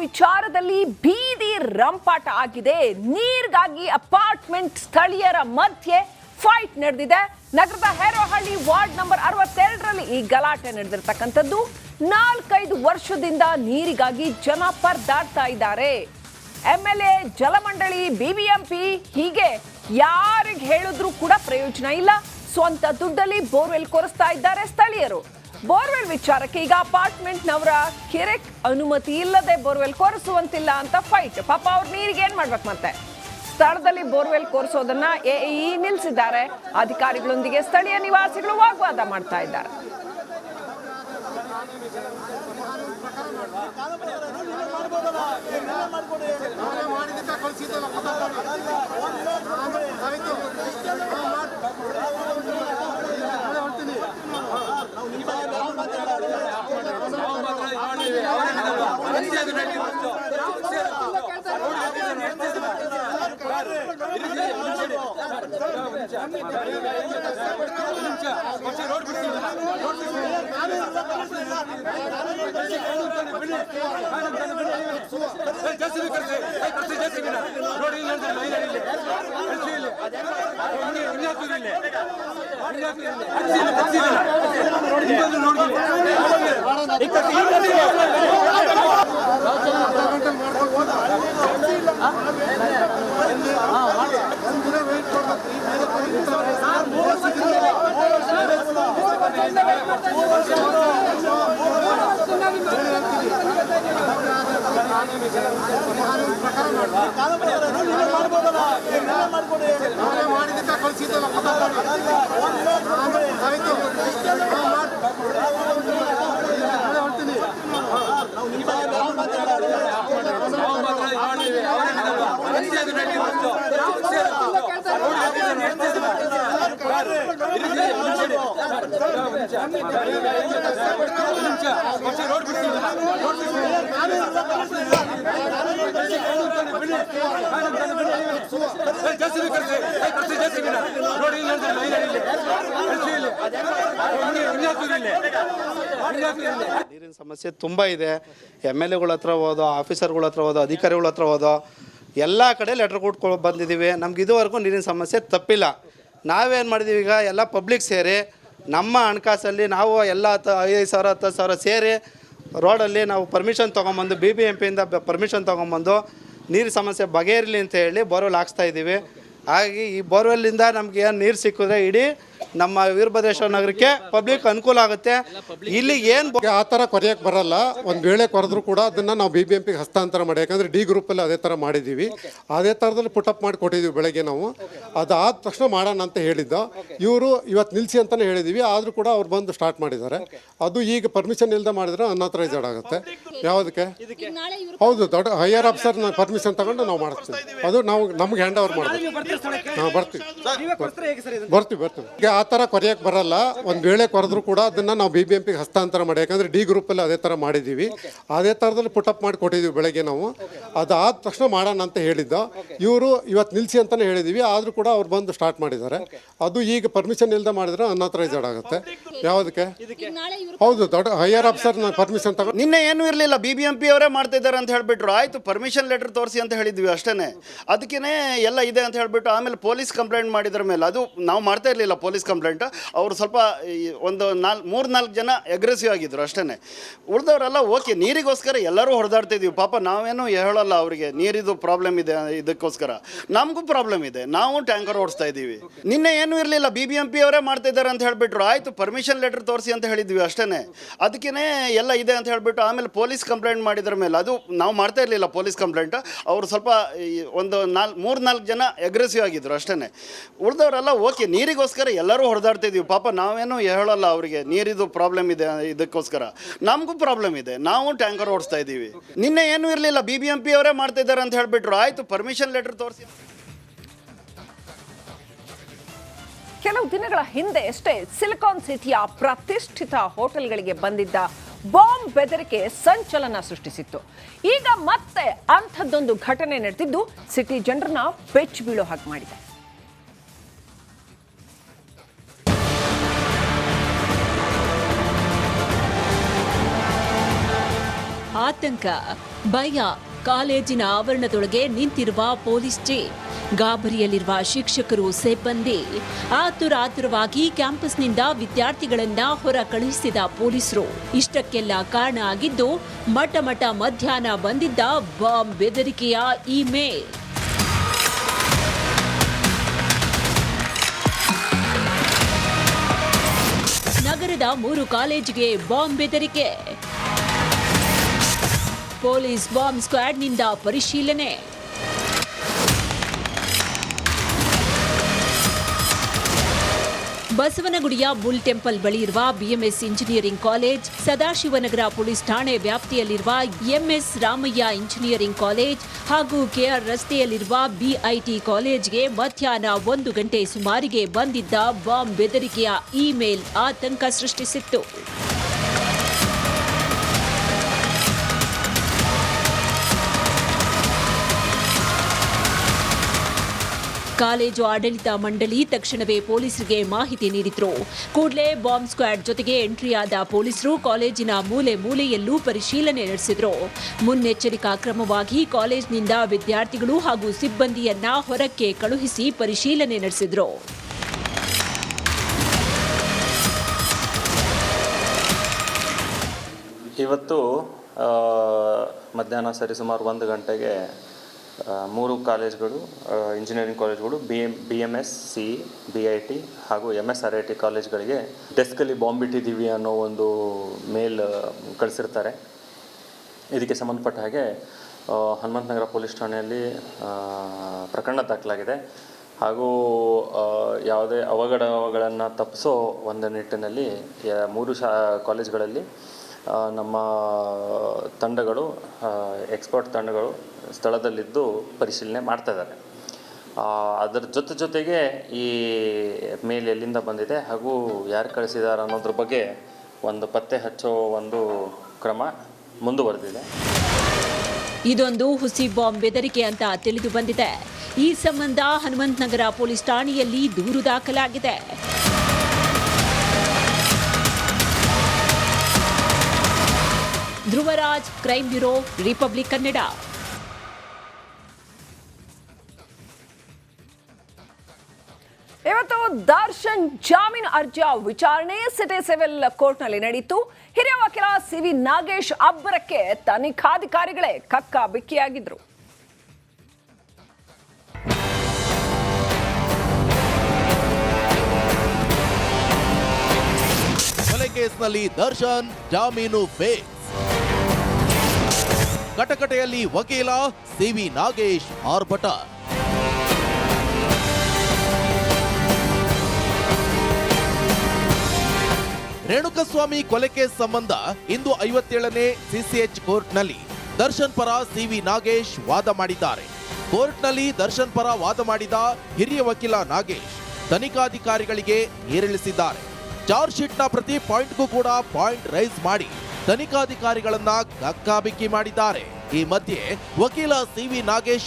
ವಿಚಾರದಲ್ಲಿ ಬೀದಿ ರಂಪಾಟ ಆಗಿದೆ. ನೀರಿಗಾಗಿ ಅಪಾರ್ಟ್ಮೆಂಟ್ ಸ್ಥಳೀಯರ ಮಧ್ಯೆ ಫೈಟ್ ನಡೆದಿದೆ. ನಗರದ ಹೇರೋಹಳ್ಳಿ ವಾರ್ಡ್ ನಂಬರ್ 62ರಲ್ಲಿ ಈ ಗಲಾಟೆ ನಡೆದಿರತಕ್ಕಂಥದ್ದು. 4-5 ವರ್ಷದಿಂದ ನೀರಿಗಾಗಿ ಜನ ಪರದಾಡ್ತಾ ಇದ್ದಾರೆ. MLA, ಜಲಮಂಡಳಿ, BBMP ಹೀಗೆ ಯಾರಿಗೆ ಹೇಳಿದ್ರೂ ಕೂಡ ಪ್ರಯೋಜನ ಇಲ್ಲ. ಸ್ವಂತ ದುಡ್ಡಲ್ಲಿ ಬೋರ್ವೆಲ್ ಕೊರೆಸ್ತಾ ಇದ್ದಾರೆ ಸ್ಥಳೀಯರು. ಬೋರ್ವೆಲ್ ವಿಚಾರಕ್ಕೆ ಈಗ ಅಪಾರ್ಟ್ಮೆಂಟ್ನವರ ಕಿರೆಕ್ ಅನುಮತಿ ಇಲ್ಲದೆ ಬೋರ್ವೆಲ್ ಕೊರೆಸುವಂತಿಲ್ಲ ಅಂತ ಫೈಟ್. ಪಾಪ ಅವ್ರ ನೀರಿಗೆ ಏನ್ ಮಾಡ್ಬೇಕು ಮತ್ತೆ? ಸ್ಥಳದಲ್ಲಿ ಬೋರ್ವೆಲ್ ಕೊರೆಸೋದನ್ನ AE ನಿಲ್ಲಿಸಿದ್ದಾರೆ. ಅಧಿಕಾರಿಗಳೊಂದಿಗೆ ಸ್ಥಳೀಯ ನಿವಾಸಿಗಳು ವಾಗ್ವಾದ ಮಾಡ್ತಾ ಇದ್ದಾರೆ. ನೀರಿನ ಸಮಸ್ಯೆ ತುಂಬ ಇದೆ. MLAಗಳ ಹತ್ರ ಹೋದೋ, ಆಫೀಸರ್ಗಳ ಹತ್ರ ಹೋದೋ, ಅಧಿಕಾರಿಗಳ ಹತ್ರ ಹೋದೋ, ಎಲ್ಲ ಕಡೆ ಲೆಟ್ರ್ ಕೊಟ್ಕೊಂಡು ಬಂದಿದ್ದೀವಿ. ನಮ್ಗೆ ಇದುವರೆಗೂ ನೀರಿನ ಸಮಸ್ಯೆ ತಪ್ಪಿಲ್ಲ. ನಾವೇನು ಮಾಡಿದ್ದೀವಿ, ಈಗ ಎಲ್ಲ ಪಬ್ಲಿಕ್ ಸೇರಿ ನಮ್ಮ ಹಣಕಾಸಲ್ಲಿ ನಾವು ಎಲ್ಲ 5,000 10,000 ಸೇರಿ ರೋಡಲ್ಲಿ ನಾವು ಪರ್ಮಿಷನ್ ತೊಗೊಂಬಂದು BBMPಯಿಂದ ಪರ್ಮಿಷನ್ ತೊಗೊಂಬಂದು ನೀರು ಸಮಸ್ಯೆ ಬಗೆಹರಿಲಿ ಅಂತ ಹೇಳಿ ಬೋರ್ವೆಲ್ ಹಾಕ್ಸ್ತಾ ಇದ್ದೀವಿ. ಹಾಗಾಗಿ ಈ ಬೋರ್ವೆಲ್ಲಿಂದ ನಮ್ಗೆ ಏನು ನೀರು ಸಿಕ್ಕಿದ್ರೆ ಇಡೀ ನಮ್ಮ ವೀರಭದ್ರೇಶ್ವರ ನಗರಕ್ಕೆ ಪಬ್ಲಿಕ್ ಅನುಕೂಲ ಆಗುತ್ತೆ. ಇಲ್ಲಿ ಏನು ಆ ಥರ ಕೊರೆಯೋಕ್ಕೆ ಬರಲ್ಲ. ಒಂದು ವೇಳೆ ಕೊರೆದ್ರೂ ಕೂಡ ಅದನ್ನು ನಾವು BBMPಗೆ ಹಸ್ತಾಂತರ ಮಾಡಿ, ಯಾಕಂದರೆ D ಗ್ರೂಪಲ್ಲಿ ಅದೇ ಥರ ಮಾಡಿದ್ದೀವಿ. ಅದೇ ಥರದಲ್ಲಿ ಪುಟಪ್ ಮಾಡಿ ಕೊಟ್ಟಿದ್ದೀವಿ ಬೆಳಗ್ಗೆ ನಾವು. ಅದಾದ ತಕ್ಷಣ ಮಾಡೋಣ ಅಂತ ಹೇಳಿದ್ದ ಇವರು ಇವತ್ತು ನಿಲ್ಲಿಸಿ ಅಂತಲೇ ಹೇಳಿದ್ದೀವಿ. ಆದರೂ ಕೂಡ ಅವ್ರು ಬಂದು ಸ್ಟಾರ್ಟ್ ಮಾಡಿದ್ದಾರೆ. ಅದು ಈಗ ಪರ್ಮಿಷನ್ ಇಲ್ಲದೆ ಮಾಡಿದ್ರೆ ಅನ್ಅಥರೈಸ್ಡ್ ಆಗುತ್ತೆ. ಯಾವುದಕ್ಕೆ? ಹೌದು, ದೊಡ್ಡ ಹೈಯರ್ ಆಫೀಸರ್ ಪರ್ಮಿಷನ್ ತಗೊಂಡು ನಾವು ಮಾಡಿಸ್ತೀವಿ. ಅದು ನಾವು ನಮ್ಗೆ ಹ್ಯಾಂಡ್ ಓವರ್ ಮಾಡ್ತೀವಿ. ಹಾಂ, ಬರ್ತೀವಿ. ಆ ಥರ ಕೊರೆಯೋಕ್ಕೆ ಬರಲ್ಲ. ಒಂದು ವೇಳೆ ಕೊರೆದ್ರೂ ಕೂಡ ಅದನ್ನು ನಾವು BBMPಗೆ ಹಸ್ತಾಂತರ ಮಾಡಿ, ಯಾಕಂದರೆ D ಗ್ರೂಪಲ್ಲಿ ಅದೇ ಥರ ಮಾಡಿದ್ದೀವಿ. ಅದೇ ಥರದಲ್ಲಿ ಪುಟಪ್ ಮಾಡಿ ಕೊಟ್ಟಿದ್ದೀವಿ ಬೆಳಗ್ಗೆ ನಾವು. ಅದಾದ ತಕ್ಷಣ ಮಾಡೋಣ ಅಂತ ಹೇಳಿದ್ದ ಇವರು ಇವತ್ತು ನಿಲ್ಲಿಸಿ ಅಂತಲೇ ಹೇಳಿದ್ದೀವಿ. ಆದರೂ ಕೂಡ ಅವ್ರು ಬಂದು ಸ್ಟಾರ್ಟ್ ಮಾಡಿದ್ದಾರೆ. ಅದು ಈಗ ಪರ್ಮಿಷನ್ ಇಲ್ಲದೆ ಮಾಡಿದ್ರೆ ಅನ್ಅಥರೈಸ್ಡ್ ಆಗುತ್ತೆ. ಯಾವುದಕ್ಕೆ? ಹೌದು, ದೊಡ್ಡ ಹೈಯರ್ ಆಫೀಸರ್ ಪರ್ಮಿಷನ್ ತಗೊಂಡು ನಿನ್ನೆ ಏನೂ ಇರಲಿಲ್ಲ. BBMP ಅವರೇ ಮಾಡ್ತಾ ಇದ್ದಾರೆ ಅಂತ ಹೇಳಿಬಿಟ್ರು. ಆಯಿತು, ಪರ್ಮಿಷನ್ ಲೆಟರ್ ತೋರಿಸಿ ಅಂತ ಹೇಳಿದ್ವಿ ಅಷ್ಟೇ. ಅದಕ್ಕೇ ಎಲ್ಲ ಇದೆ ಅಂತ ಹೇಳಿಬಿಟ್ಟು ಆಮೇಲೆ ಪೊಲೀಸ್ ಕಂಪ್ಲೇಂಟ್ ಮಾಡಿದ್ರ ಮೇಲೆ, ಅದು ನಾವು ಮಾಡ್ತಾ ಇರಲಿಲ್ಲ ಪೊಲೀಸ್ ಕಂಪ್ಲೇಂಟ್. ಅವರು ಸ್ವಲ್ಪ ಒಂದು 3-4 ಜನ ಅಗ್ರೆಸಿವ್ ಆಗಿದ್ರು ಅಷ್ಟೇ. ಉಳಿದವರೆಲ್ಲ ಓಕೆ, ನೀರಿಗೋಸ್ಕರ ಎಲ್ಲರೂ ಹೊಡೆದಾಡ್ತಿದ್ವಿ. ಪಾಪ ನಾವೇನು ಹೇಳಲ್ಲ ಅವರಿಗೆ ನೀರಿದು ಪ್ರಾಬ್ಲಮ್ ಇದೆ, ಇದಕ್ಕೋಸ್ಕರ ನಮಗೂ ಪ್ರಾಬ್ಲಮ್ ಇದೆ. ನಾವು ಟ್ಯಾಂಕರ್ ಓಡಿಸ್ತಾ ಇದ್ದೀವಿ. ನಿನ್ನೆ ಏನೂ ಇರಲಿಲ್ಲ. BBMP ಅವರೇ ಮಾಡ್ತಾ ಇದ್ದಾರೆ ಅಂತ ಹೇಳಿಬಿಟ್ರು. ಆಯಿತು, ಪರ್ಮಿಷನ್ ಲೆಟರ್ ತೋರಿಸಿ ಅಂತ ಹೇಳಿದ್ವಿ ಅಷ್ಟೇ. ಅದಕ್ಕೇ ಎಲ್ಲ ಇದೆ ಅಂತ ಹೇಳಿಬಿಟ್ಟು ಆಮೇಲೆ ಪೊಲೀಸ್ ಕಂಪ್ಲೇಂಟ್ ಮಾಡಿದ್ರ ಮೇಲೆ, ಅದು ನಾವು ಮಾಡ್ತಾ ಇರಲಿಲ್ಲ ಪೊಲೀಸ್ ಕಂಪ್ಲೇಂಟ್. ಅವರು ಸ್ವಲ್ಪ ಒಂದು 3-4 ಜನ ಅಗ್ರೆಸಿವ್ ಆಗಿದ್ರು ಅಷ್ಟೇ. ಉಳಿದವರೆಲ್ಲ ಓಕೆ, ನೀರಿಗೋಸ್ಕರ ಎಲ್ಲರೂ ಹೊಡೆದಾಡ್ತಿದ್ವಿ. ಪಾಪ ನಾವೇನು ಹೇಳಲ್ಲ ಅವರಿಗೆ ನೀರಿದು ಪ್ರಾಬ್ಲಮ್ ಇದೆ, ಇದಕ್ಕೋಸ್ಕರ ನಮಗೂ ಪ್ರಾಬ್ಲಮ್ ಇದೆ. ನಾವು ಟ್ಯಾಂಕರ್ ಓಡಿಸ್ತಾ ಇದ್ದೀವಿ. ನಿನ್ನೆ ಏನೂ ಇರಲಿಲ್ಲ. BBMP ಅವರೇ ಮಾಡ್ತಾ ಇದ್ದಾರೆ ಅಂತ ಹೇಳಿಬಿಟ್ರು. ಆಯಿತು, ಪರ್ಮಿಷನ್ ಲೆಟರ್ ತೋರಿಸಿ. ಕೆಲವು ದಿನಗಳ ಹಿಂದೆ ಅಷ್ಟೇ ಸಿಲಿಕಾನ್ ಸಿಟಿಯ ಪ್ರತಿಷ್ಠಿತ ಹೋಟೆಲ್ಗಳಿಗೆ ಬಂದಿದ್ದ ಬಾಂಬ್ ಬೆದರಿಕೆ ಸಂಚಲನ ಸೃಷ್ಟಿಸಿತ್ತು. ಈಗ ಮತ್ತೆ ಅಂಥದ್ದೊಂದು ಘಟನೆ ನಡೆದಿದ್ದು ಸಿಟಿ ಜನರನ್ನ ಬೆಚ್ಚಿ ಬೀಳೋ ಹಾಗೆ ಮಾಡಿದೆ. ಆತಂಕ ಭಯ. ಕಾಲೇಜಿನ ಆವರಣದೊಳಗೆ ನಿಂತಿರುವ ಪೊಲೀಸ್ ಟೀಮ್, ಗಾಬರಿಯಲ್ಲಿರುವ ಶಿಕ್ಷಕರು, ಸಿಬ್ಬಂದಿ. ಆತುರವಾಗಿ ಕ್ಯಾಂಪಸ್ನಿಂದ ವಿದ್ಯಾರ್ಥಿಗಳನ್ನ ಹೊರ ಕಳುಹಿಸಿದ ಪೊಲೀಸರು. ಇಷ್ಟಕ್ಕೆಲ್ಲ ಕಾರಣ ಆಗಿದ್ದು ಮಠ ಮಧ್ಯಾಹ್ನ ಬಂದಿದ್ದ ಬಾಂಬ್ ಬೆದರಿಕೆಯ ಇಮೇಲ್. ನಗರದ 3 ಕಾಲೇಜಿಗೆ ಬಾಂಬ್ ಬೆದರಿಕೆ. ಪೊಲೀಸ್ ಬಾಂಬ್ ಸ್ಕ್ವಾಡ್ನಿಂದ ಪರಿಶೀಲನೆ. ಬಸವನಗುಡಿಯ ಬುಲ್ ಟೆಂಪಲ್ ಬಳಿ ಇರುವ BMS engineering college, Sadashivanagar police ಠಾಣೆ ವ್ಯಾಪ್ತಿಯಲ್ಲಿರುವ ಎಂಎಸ್ ರಾಮಯ್ಯ ಇಂಜಿನಿಯರಿಂಗ್ ಕಾಲೇಜ್ ಹಾಗೂ ಕೆಆರ್ ರಸ್ತೆಯಲ್ಲಿರುವ ಬಿಐಟಿ ಕಾಲೇಜ್ಗೆ ಮಧ್ಯಾಹ್ನ 1 ಗಂಟೆ ಸುಮಾರಿಗೆ ಬಂದಿದ್ದ ಬಾಂಬ್ ಬೆದರಿಕೆಯ ಇಮೇಲ್ ಆತಂಕ ಸೃಷ್ಟಿಸಿತ್ತು. ಕಾಲೇಜು ಆಡಳಿತ ಮಂಡಳಿ ತಕ್ಷಣವೇ ಪೊಲೀಸರಿಗೆ ಮಾಹಿತಿ ನೀಡಿದ್ರು. ಕೂಡಲೇ ಬಾಂಬ್ ಸ್ಕ್ವಾಡ್ ಜೊತೆಗೆ ಎಂಟ್ರಿಯಾದ ಪೊಲೀಸರು ಕಾಲೇಜಿನ ಮೂಲೆಯಲ್ಲೂ ಪರಿಶೀಲನೆ ನಡೆಸಿದ್ರು. ಮುನ್ನೆಚ್ಚರಿಕಾ ಕ್ರಮವಾಗಿ ಕಾಲೇಜಿನಿಂದ ವಿದ್ಯಾರ್ಥಿಗಳು ಹಾಗೂ ಸಿಬ್ಬಂದಿಯನ್ನ ಹೊರಕ್ಕೆ ಕಳುಹಿಸಿ ಪರಿಶೀಲನೆ ನಡೆಸಿದ್ರು. ಇವತ್ತು ಮಧ್ಯಾಹ್ನ ಸರಿಸುಮಾರು 1 ಗಂಟೆಗೆ 3 ಕಾಲೇಜ್ಗಳು, ಇಂಜಿನಿಯರಿಂಗ್ ಕಾಲೇಜ್ಗಳು, BMS, CE, BIT ಹಾಗೂ MSRIT ಕಾಲೇಜ್ಗಳಿಗೆ ಡೆಸ್ಕಲ್ಲಿ ಬಾಂಬ್ ಇಟ್ಟಿದ್ದೀವಿ ಅನ್ನೋ ಒಂದು ಮೇಲ್ ಕಳಿಸಿರ್ತಾರೆ. ಇದಕ್ಕೆ ಸಂಬಂಧಪಟ್ಟ ಹಾಗೆ ಹನುಮಂತನಗರ ಪೊಲೀಸ್ ಠಾಣೆಯಲ್ಲಿ ಪ್ರಕರಣ ದಾಖಲಾಗಿದೆ. ಹಾಗೂ ಯಾವುದೇ ಅವಘಡಗಳನ್ನು ತಪ್ಪಿಸೋ ಒಂದು ನಿಟ್ಟಿನಲ್ಲಿ 3 ಕಾಲೇಜ್ಗಳಲ್ಲಿ ನಮ್ಮ ತಂಡಗಳು, ಎಕ್ಸ್ಪರ್ಟ್ ತಂಡಗಳು ಸ್ಥಳದಲ್ಲಿದ್ದು ಪರಿಶೀಲನೆ ಮಾಡ್ತಾ ಇದ್ದಾರೆ. ಅದರ ಜೊತೆಗೆ ಈ ಮೇಲ್ ಎಲ್ಲಿಂದ ಬಂದಿದೆ ಹಾಗೂ ಯಾರು ಕಳಿಸಿದ್ದಾರೆ ಅನ್ನೋದ್ರ ಬಗ್ಗೆ ಒಂದು ಪತ್ತೆ ಹಚ್ಚೋ ಒಂದು ಕ್ರಮ ಮುಂದುವರೆದಿದೆ. ಇದೊಂದು ಹುಸಿ ಬಾಂಬ್ ಬೆದರಿಕೆ ಅಂತ ತಿಳಿದು ಬಂದಿದೆ. ಈ ಸಂಬಂಧ ಹನುಮಂತನಗರ ಪೊಲೀಸ್ ಠಾಣೆಯಲ್ಲಿ ದೂರು ದಾಖಲಾಗಿದೆ. Dhruvaraj, crime bureau, republic Kannada. ಇವತ್ತು ದರ್ಶನ್ ಜಾಮೀನು ಅರ್ಜಿಯ ವಿಚಾರಣೆ ಸಿಟಿ ಸಿವಿಲ್ ಕೋರ್ಟ್ನಲ್ಲಿ ನಡೆಯಿತು. ಹಿರಿಯ ವಕೀಲ ಸಿವಿ ನಾಗೇಶ್ ಅಬ್ಬರಕ್ಕೆ ತನಿಖಾಧಿಕಾರಿಗಳೇ ಕಕ್ಕ ಬಿಕ್ಕಿಯಾಗಿದ್ರು. ಕೊಲೆ ಕೇಸ್ನಲ್ಲಿ ದರ್ಶನ್ ಜಾಮೀನು ಫೇಸ್. ಕಟಕಟೆಯಲ್ಲಿ ವಕೀಲ ಸಿವಿ ನಾಗೇಶ್ ಆರ್ಭಟ. ರೇಣುಕಸ್ವಾಮಿ ಕೊಲೆ ಕೇಸ್ ಸಂಬಂಧ ಇಂದು 57ನೇ ಸಿಸಿಎಚ್ ಕೋರ್ಟ್ನಲ್ಲಿ ದರ್ಶನ್ ಪರ ಸಿವಿ ನಾಗೇಶ್ ವಾದ ಮಾಡಿದ್ದಾರೆ. ಕೋರ್ಟ್ನಲ್ಲಿ ದರ್ಶನ್ ಪರ ವಾದ ಮಾಡಿದ ಹಿರಿಯ ವಕೀಲ ನಾಗೇಶ್ ತನಿಖಾಧಿಕಾರಿಗಳಿಗೆ ಏರಿಳಿಸಿದ್ದಾರೆ. ಚಾರ್ಜ್ ಶೀಟ್ನ ಪ್ರತಿ ಪಾಯಿಂಟ್ಗೂ ಕೂಡ ಪಾಯಿಂಟ್ ರೈಸ್ ಮಾಡಿ ತನಿಖಾಧಿಕಾರಿಗಳನ್ನ ಕಕ್ಕಾಬಿಕ್ಕಿ ಮಾಡಿದ್ದಾರೆ. ಈ ಮಧ್ಯೆ ವಕೀಲ ಸಿವಿ ನಾಗೇಶ್